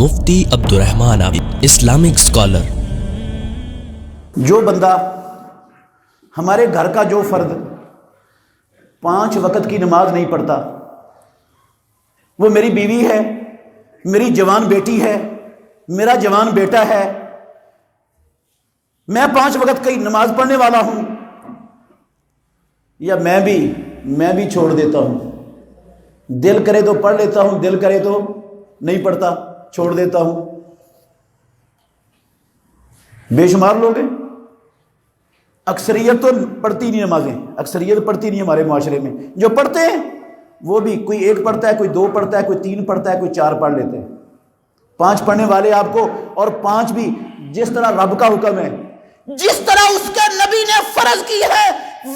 مفتی عبدالرحمن عابد، Islamic scholar. جو بندہ ہمارے گھر کا جو فرد 5 وقت کی نماز نہیں پڑھتا، وہ میری بیوی ہے، میری جوان بیٹی ہے، میرا جوان بیٹا ہے، میں 5 وقت کی نماز پڑھنے والا ہوں، یا میں بھی چھوڑ دیتا ہوں، دل کرے تو پڑھ لیتا ہوں، دل کرے تو نہیں پڑھتا، چھوڑ دیتا ہوں۔ بے شمار لوگ ہیں، اکثریت تو پڑھتی نہیں نمازیں، اکثریت پڑھتی نہیں ہمارے معاشرے میں۔ جو پڑھتے ہیں وہ بھی کوئی 1 پڑھتا ہے، کوئی 2 پڑھتا ہے، کوئی 3 پڑھتا ہے، کوئی 4 پڑھ لیتے ہیں۔ 5 پڑھنے والے آپ کو، اور 5 بھی جس طرح رب کا حکم ہے، جس طرح اس کے نبی نے فرض کی ہے،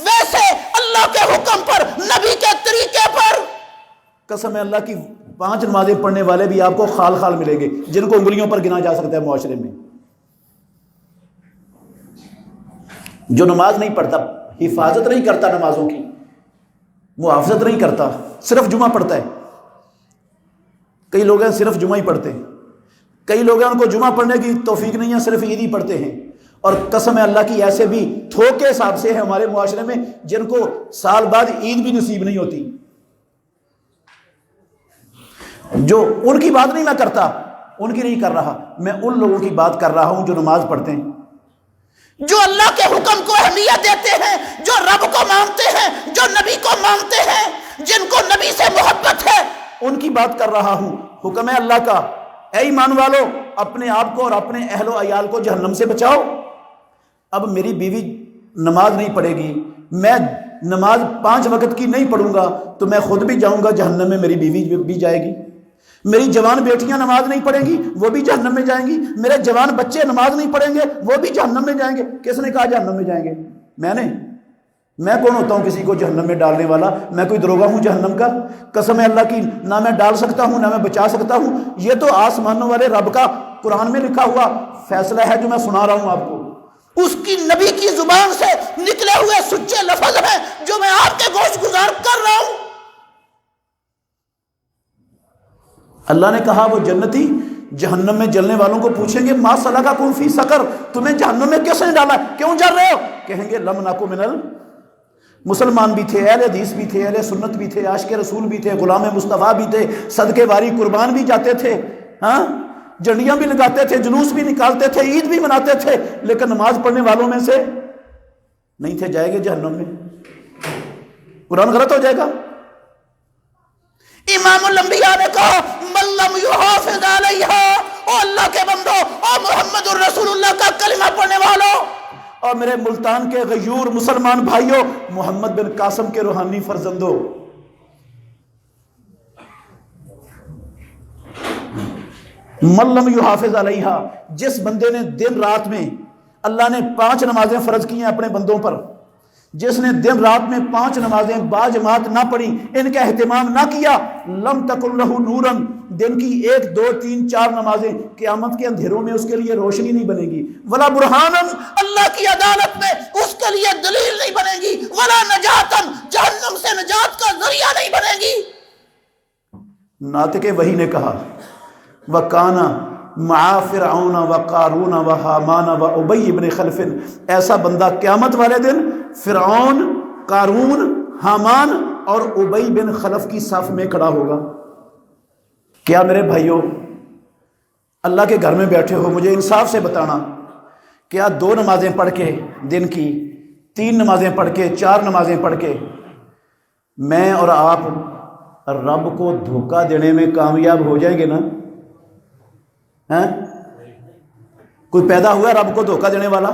ویسے اللہ کے حکم پر، نبی کے طریقے پر۔ قسم ہے اللہ کی، 5 نمازیں پڑھنے والے بھی آپ کو خال خال ملیں گے، جن کو انگلیوں پر گنا جا سکتا ہے معاشرے میں۔ جو نماز نہیں پڑھتا، حفاظت نہیں کرتا نمازوں کی، محافظت نہیں کرتا، صرف جمعہ پڑھتا ہے۔ کئی لوگ ہیں صرف جمعہ ہی پڑھتے ہیں، کئی لوگ ہیں ان کو جمعہ پڑھنے کی توفیق نہیں ہے، صرف عید ہی پڑھتے ہیں۔ اور قسم ہے اللہ کی، ایسے بھی تھوک کے حساب سے ہیں ہمارے معاشرے میں جن کو سال بعد عید بھی نصیب نہیں ہوتی۔ جو ان کی بات نہیں میں کرتا، ان کی نہیں کر رہا، میں ان لوگوں کی بات کر رہا ہوں جو نماز پڑھتے ہیں، جو اللہ کے حکم کو اہمیت دیتے ہیں، جو رب کو مانتے ہیں، جو نبی کو مانتے ہیں، جن کو نبی سے محبت ہے، ان کی بات کر رہا ہوں۔ حکم ہے اللہ کا، اے ایمان والو، اپنے آپ کو اور اپنے اہل و عیال کو جہنم سے بچاؤ۔ اب میری بیوی نماز نہیں پڑھے گی، میں نماز 5 وقت کی نہیں پڑھوں گا تو میں خود بھی جاؤں گا جہنم میں، میری بیوی بھی جائے گی۔ میری جوان بیٹیاں نماز نہیں پڑھیں گی، وہ بھی جہنم میں جائیں گی۔ میرے جوان بچے نماز نہیں پڑھیں گے، وہ بھی جہنم میں جائیں گے۔ کس نے کہا جہنم میں جائیں گے؟ میں کون ہوتا ہوں کسی کو جہنم میں ڈالنے والا؟ میں کوئی دروغہ ہوں جہنم کا؟ قسم ہے اللہ کی، نہ میں ڈال سکتا ہوں، نہ میں بچا سکتا ہوں۔ یہ تو آسمانوں والے رب کا قرآن میں لکھا ہوا فیصلہ ہے جو میں سنا رہا ہوں آپ کو۔ اس کی نبی کی زبان سے نکلے ہوئے سچے لفظ ہیں جو میں آپ کے گوش گزار کر رہا ہوں۔ اللہ نے کہا وہ جنتی جہنم میں جلنے والوں کو پوچھیں گے، ما سلککم فی سقر، تمہیں جہنم میں کس نے ڈالا، کیوں جل رہے ہو؟ کہیں گے لم نکو منل، مسلمان بھی تھے، اہل حدیث بھی تھے، اہل سنت بھی تھے، عاشق رسول بھی تھے، غلام مصطفیٰ بھی تھے، صدقے واری قربان بھی جاتے تھے، ہاں جھنڈیاں بھی لگاتے تھے، جلوس بھی نکالتے تھے، عید بھی مناتے تھے، لیکن نماز پڑھنے والوں میں سے نہیں تھے، جائے گے جہنم میں۔ قرآن غلط ہو جائے گا۔ امام الانبیاء نے کہا من لم یحافظ علیہا، او اللہ کے بندو، او محمد الرسول اللہ کا کلمہ پڑھنے والوں، اور میرے ملتان کے غیور مسلمان بھائیوں، محمد بن قاسم کے روحانی فرزندوں، من لم یحافظ علیہا، جس بندے نے دن رات میں، اللہ نے 5 نمازیں فرض کی ہیں اپنے بندوں پر، جس نے دن رات میں 5 نمازیں باجماعت نہ پڑھی، ان کا اہتمام نہ کیا، لم تکن لہ نورن، دن کی 1 2 3 4 نمازیں قیامت کے اندھیروں میں اس کے لیے روشنی نہیں بنے گی، ولا برہانن، اللہ کی عدالت میں اس کے لیے دلیل نہیں بنے گی، ولا نجاتن، جہنم سے نجات کا ذریعہ نہیں بنے گی۔ ناطق وحی نے کہا وَكَانَ مَعَ فِرْعَوْنَ وَقَارُونَ وَحَامَانَ وَأُبَيِّ بْنِ خَلْفٍ، ایسا بندہ قیامت والے دن فرعون، قارون، حامان اور ابی بن خلف کی صف میں کھڑا ہوگا۔ کیا میرے بھائیوں، اللہ کے گھر میں بیٹھے ہو، مجھے انصاف سے بتانا، کیا 2 نمازیں پڑھ کے دن کی، 3 نمازیں پڑھ کے، 4 نمازیں پڑھ کے میں اور آپ رب کو دھوکہ دینے میں کامیاب ہو جائیں گے نا؟ کوئی پیدا ہوا رب کو دھوکہ دینے والا؟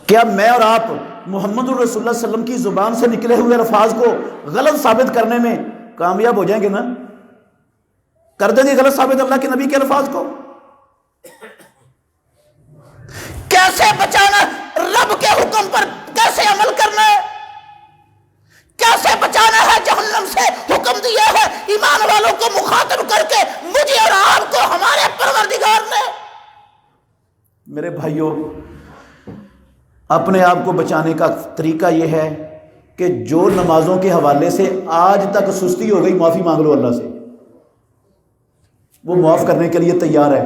کیا میں اور آپ محمد الرسول اللہ صلی اللہ علیہ وسلم کی زبان سے نکلے ہوئے الفاظ کو غلط ثابت کرنے میں کامیاب ہو جائیں گے نا؟ کر دیں گے غلط ثابت اللہ کے نبی کے الفاظ کو؟ کیسے بچانا، رب کے حکم پر کیسے عمل کرنا ہے، کیسے بچانا ہے جہنم سے، حکم دیا ہے ایمان والوں کو مخاطب کر کے مجھے اور آپ کو ہمارے پروردگار نے۔ میرے بھائیوں، اپنے آپ کو بچانے کا طریقہ یہ ہے کہ جو نمازوں کے حوالے سے آج تک سستی ہو گئی، معافی مانگ لو اللہ سے۔ وہ معاف کرنے کے لیے تیار ہے.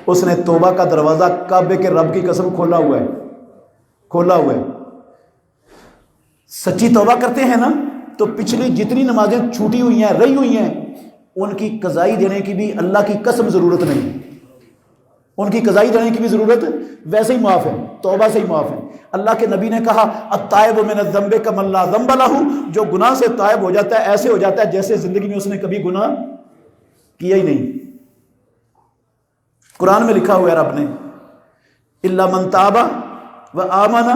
اس نے توبہ کا دروازہ کعبے کے رب کی قسم کھولا ہوا ہے. سچی توبہ کرتے ہیں نا تو پچھلی جتنی نمازیں چھوٹی ہوئی ہیں, رہی ہوئی ہیں, ان کی قضائی دینے کی بھی اللہ کی قسم ضرورت نہیں. ان کی قضائی دینے کی بھی ضرورت ویسے ہی معاف ہے, توبہ سے ہی معاف ہے. اللہ کے نبی نے کہا التائب من الذنب کمن لا ذنب لہ, جو گناہ سے تائب ہو جاتا ہے ایسے ہو جاتا ہے جیسے زندگی میں اس نے کبھی گناہ کیا ہی نہیں. قرآن میں لکھا ہوا ہے رب نے الا من تاب وآمن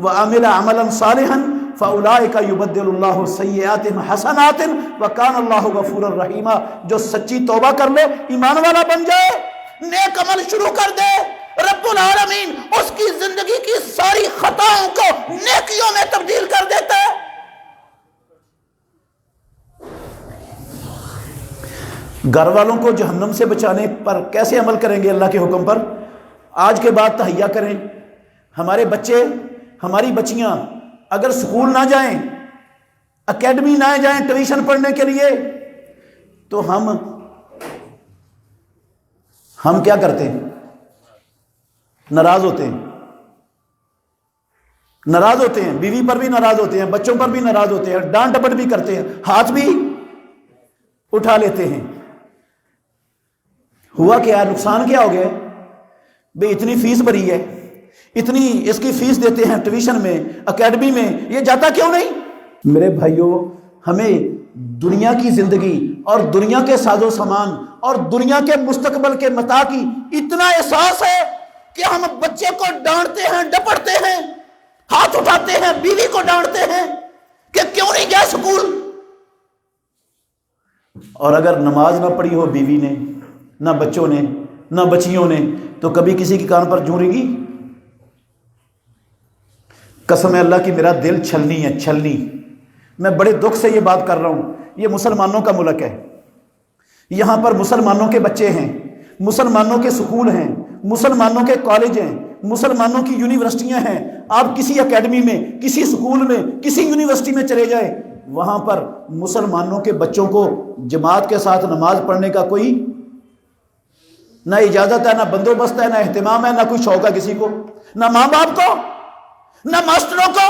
وعمل عملا صالحا فاولئک یبدل اللہ سیئاتہم حسنات وکان اللہ غفورا رحیما. جو سچی توبہ کر لے, ایمان والا بن جائے, نیک عمل شروع کر دے, رب العالمین اس کی زندگی کی ساری خطاؤں کو نیکیوں میں تبدیل کر دیتا ہے. گھر والوں کو جہنم سے بچانے پر کیسے عمل کریں گے اللہ کے حکم پر؟ آج کے بعد تہیہ کریں. ہمارے بچے, ہماری بچیاں اگر سکول نہ جائیں, اکیڈمی نہ جائیں ٹیوشن پڑھنے کے لیے, تو ہم کیا کرتے ہیں؟ ناراض ہوتے ہیں. بیوی پر بھی ناراض ہوتے ہیں, بچوں پر بھی ناراض ہوتے ہیں, ڈانٹ ڈپٹ بھی کرتے ہیں, ہاتھ بھی اٹھا لیتے ہیں. ہوا کیا؟ نقصان کیا ہو گیا بھئی؟ اتنی فیس بھری ہے, اتنی اس کی فیس دیتے ہیں ٹیوشن میں, اکیڈمی میں, یہ جاتا کیوں نہیں؟ میرے بھائیوں, ہمیں دنیا کی زندگی اور دنیا کے ساز و سامان اور دنیا کے مستقبل کے متاع کی اتنا احساس ہے کہ ہم بچے کو ڈانٹتے ہیں, ڈپٹتے ہیں, ہاتھ اٹھاتے ہیں, بیوی کو ڈانٹتے ہیں کہ کیوں نہیں گیا سکول. اور اگر نماز نہ پڑھی ہو بیوی نے, نہ بچوں نے, نہ بچیوں نے, تو کبھی کسی کی کان پر جوں رہی؟ قسم اللہ کی میرا دل چھلنی ہے, چھلنی. میں بڑے دکھ سے یہ بات کر رہا ہوں. یہ مسلمانوں کا ملک ہے, یہاں پر مسلمانوں کے بچے ہیں, مسلمانوں کے سکول ہیں, مسلمانوں کے کالج ہیں, مسلمانوں کی یونیورسٹیاں ہیں. آپ کسی اکیڈمی میں, کسی سکول میں, کسی یونیورسٹی میں چلے جائیں, وہاں پر مسلمانوں کے بچوں کو جماعت کے ساتھ نماز پڑھنے کا کوئی نہ اجازت ہے, نہ بندوبست ہے, نہ اہتمام ہے, نہ کوئی شوق ہے کسی کو, نہ ماں باپ کو, نہ ماسٹروں کو,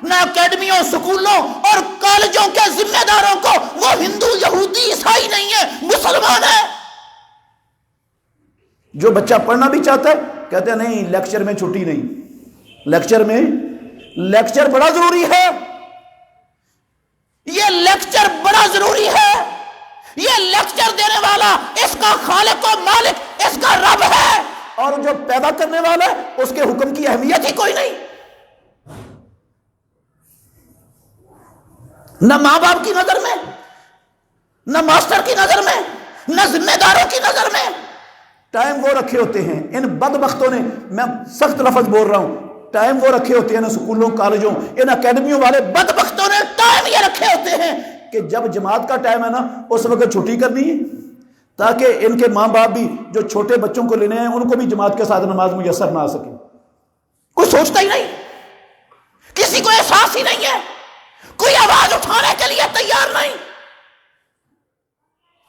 نہ اکیڈمیوں, سکولوں اور کالجوں کے ذمہ داروں کو. وہ ہندو, یہودی, عیسائی نہیں ہے, مسلمان ہے. جو بچہ پڑھنا بھی چاہتا ہے کہتے ہیں نہیں لیکچر میں چھٹی نہیں. لیکچر بڑا ضروری ہے, یہ لیکچر بڑا ضروری ہے. یہ لیکچر دینے والا اس کا خالق و مالک اس کا رب ہے, اور جو پیدا کرنے والا ہے اس کے حکم کی اہمیت ہی کوئی نہیں. نہ ماں باپ کی نظر میں, نہ ماسٹر کی نظر میں, نہ ذمہ داروں کی نظر میں. ٹائم وہ رکھے ہوتے ہیں ان بدبختوں نے, میں سخت لفظ بول رہا ہوں, ٹائم وہ رکھے ہوتے ہیں نا سکولوں, کالجوں, ان اکیڈمیوں والے بدبختوں نے ٹائم یہ رکھے ہوتے ہیں کہ جب جماعت کا ٹائم ہے نا اس وقت چھٹی کرنی ہے, تاکہ ان کے ماں باپ بھی جو چھوٹے بچوں کو لینے ہیں ان کو بھی جماعت کے ساتھ نماز میسر نہ آ سکے. کوئی سوچتا ہی نہیں, کسی کو احساس ہی نہیں ہے, کوئی آواز اٹھانے کے لیے تیار نہیں.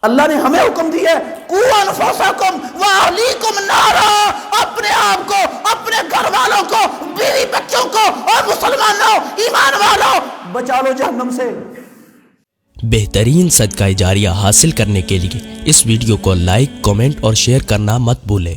اللہ نے ہمیں حکم دیا ہے قوا انفسکم واہلیکم نارا, اپنے آپ کو, اپنے گھر والوں کو, بیوی بچوں کو اور مسلمانوں, ایمان والوں بچا لو جہنم سے. بہترین صدقہ جاریہ حاصل کرنے کے لیے اس ویڈیو کو لائک, کمنٹ اور شیئر کرنا مت بھولیں.